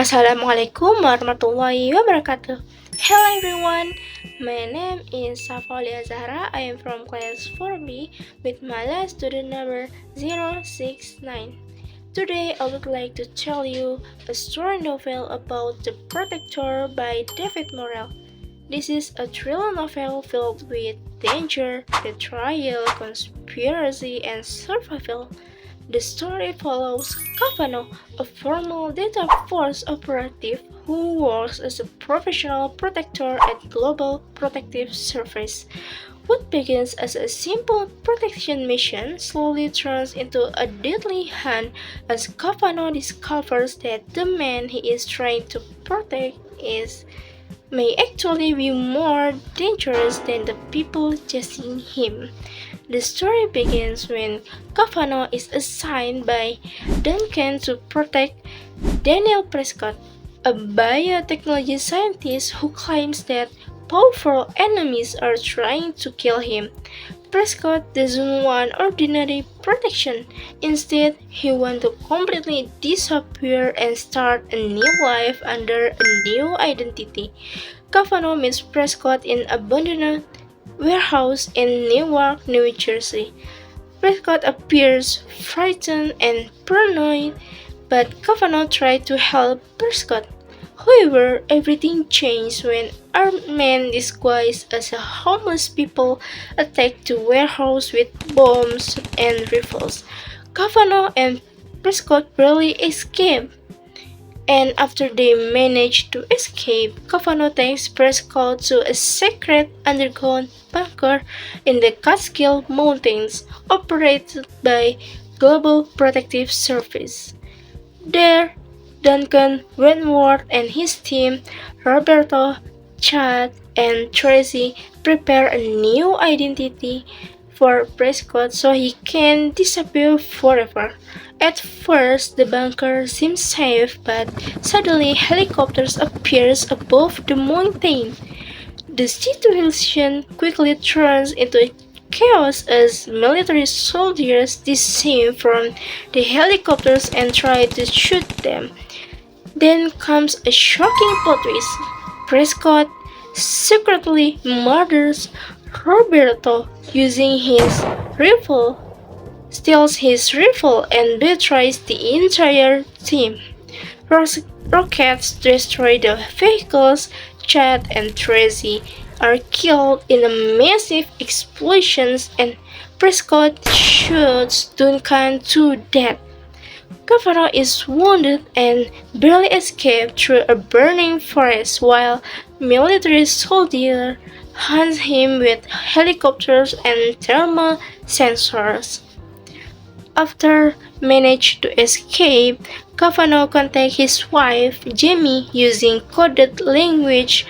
Assalamualaikum warahmatullahi wabarakatuh. Hello everyone, my name is Shafa Aulia Azzahra. I am from class 4B with my last student number 069. Today I would like to tell you a story novel about The Protector by David Morrell. This is a thriller novel filled with danger, betrayal, conspiracy, and survival. The story follows Kavanaugh, a former Delta Force operative who works as a professional protector at Global Protective Service. What begins as a simple protection mission slowly turns into a deadly hunt as Kavanaugh discovers that the man he is trying to protect is may actually be more dangerous than the people chasing him. The story begins when Kavanaugh is assigned by Duncan to protect Daniel Prescott, a biotechnology scientist who claims that powerful enemies are trying to kill him. Prescott doesn't want ordinary protection. Instead, he wants to completely disappear and start a new life under a new identity. Kavanaugh meets Prescott in an abandoned warehouse in Newark, New Jersey. Prescott appears frightened and paranoid, but Kavanaugh tries to help Prescott. However, everything changed when armed men disguised as homeless people attacked the warehouse with bombs and rifles. Kavanaugh and Prescott barely escape, and after they manage to escape, Kavanaugh takes Prescott to a secret underground bunker in the Catskill Mountains operated by Global Protective Service. There, Duncan Wentworth and his team, Roberto, Chad, and Tracy, prepare a new identity for Prescott so he can disappear forever. At first, the bunker seems safe, but suddenly helicopters appears above the mountain. The situation quickly turns into chaos as military soldiers descend from the helicopters and try to shoot them. Then comes a shocking plot twist. Prescott secretly murders Roberto using his rifle, steals his rifle, and betrays the entire team. Rockets destroy the vehicles. Chad and Tracy are killed in a massive explosions, and Prescott shoots Duncan to death. Kavanaugh is wounded and barely escapes through a burning forest while military soldiers hunt him with helicopters and thermal sensors. After managing to escape, Kavanaugh contacts his wife, Jamie, using coded language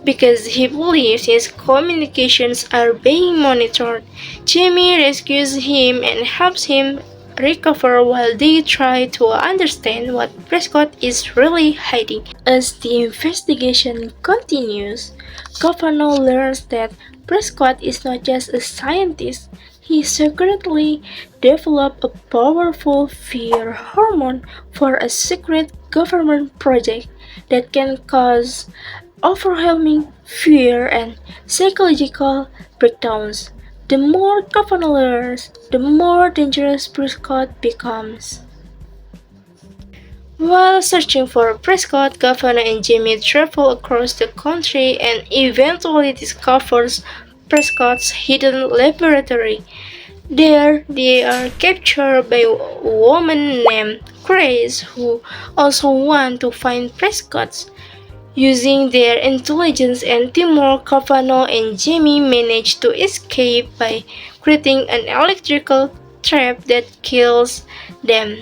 because he believes his communications are being monitored. Jamie rescues him and helps him recover while they try to understand what Prescott is really hiding. As the investigation continues, Kavanaugh learns that Prescott is not just a scientist. He secretly developed a powerful fear hormone for a secret government project that can cause overwhelming fear and psychological breakdowns. The more Kavanaugh learns, the more dangerous Prescott becomes. While searching for Prescott, Kavanaugh and Jimmy travel across the country and eventually discovers Prescott's hidden laboratory. There, they are captured by a woman named Grace who also wants to find Prescott. Using their intelligence and teamwork, Kavanaugh and Jamie manage to escape by creating an electrical trap that kills them.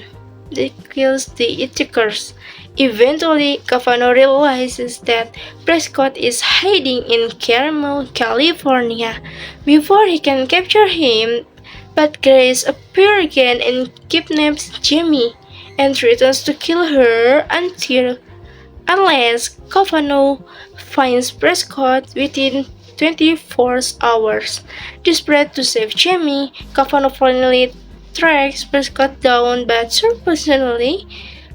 That kills the attackers. Eventually, Kavanaugh realizes that Prescott is hiding in Carmel, California, before he can capture him. But Grace appears again and kidnaps Jamie and threatens to kill her unless Kavanaugh finds Prescott within 24 hours. Desperate to save Jamie, Kavanaugh finally tracks Prescott down, but surprisingly,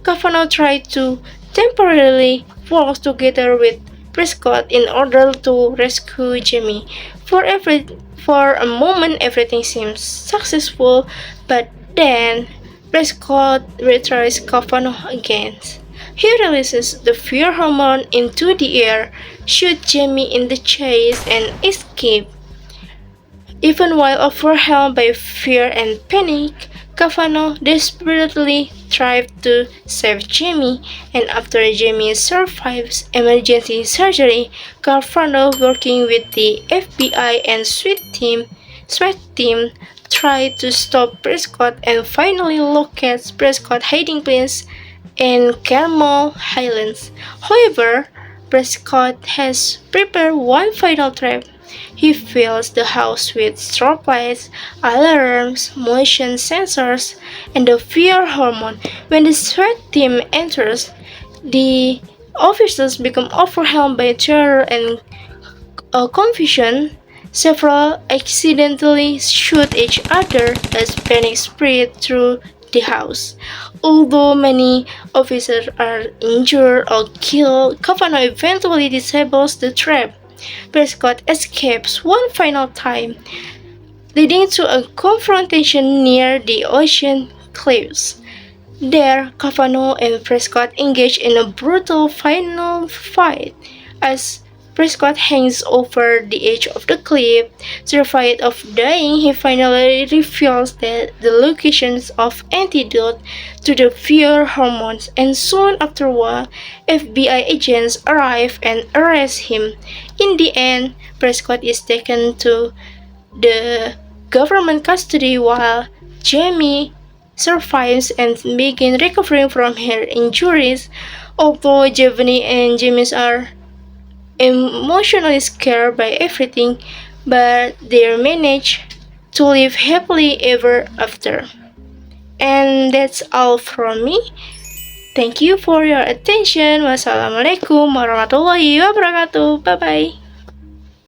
Kavanaugh tries to temporarily works together with Prescott in order to rescue Jamie. For every for a moment everything seems successful, but then Prescott retries Kavanaugh again. He releases the fear hormone into the air, shoots Jamie in the chest, and escapes. Even while overwhelmed by fear and panic, Kavanaugh desperately tried to save Jamie, and after Jamie survives emergency surgery, Kavanaugh, working with the FBI and SWAT team, tried to stop Prescott and finally locates Prescott hiding place in Carmel Highlands. However, Prescott has prepared one final trap. He fills the house with strobe lights, alarms, motion sensors, and the fear hormone. When the SWAT team enters, the officers become overwhelmed by terror and confusion. Several accidentally shoot each other as panic spread through the house. Although many officers are injured or killed, Kavanaugh eventually disables the trap. Prescott escapes one final time, leading to a confrontation near the ocean cliffs. There, Kavanaugh and Prescott engage in a brutal final fight as Prescott hangs over the edge of the cliff. Terrified of dying, he finally reveals the locations of antidote to the fear hormones, and soon afterward, FBI agents arrive and arrest him. In the end, Prescott is taken to the government custody while Jamie survives and begins recovering from her injuries. Although Giovanni and James are emotionally scared by everything, but they manage to live happily ever after. And that's all from me. Thank you for your attention. Wassalamualaikum warahmatullahi wabarakatuh. Bye bye.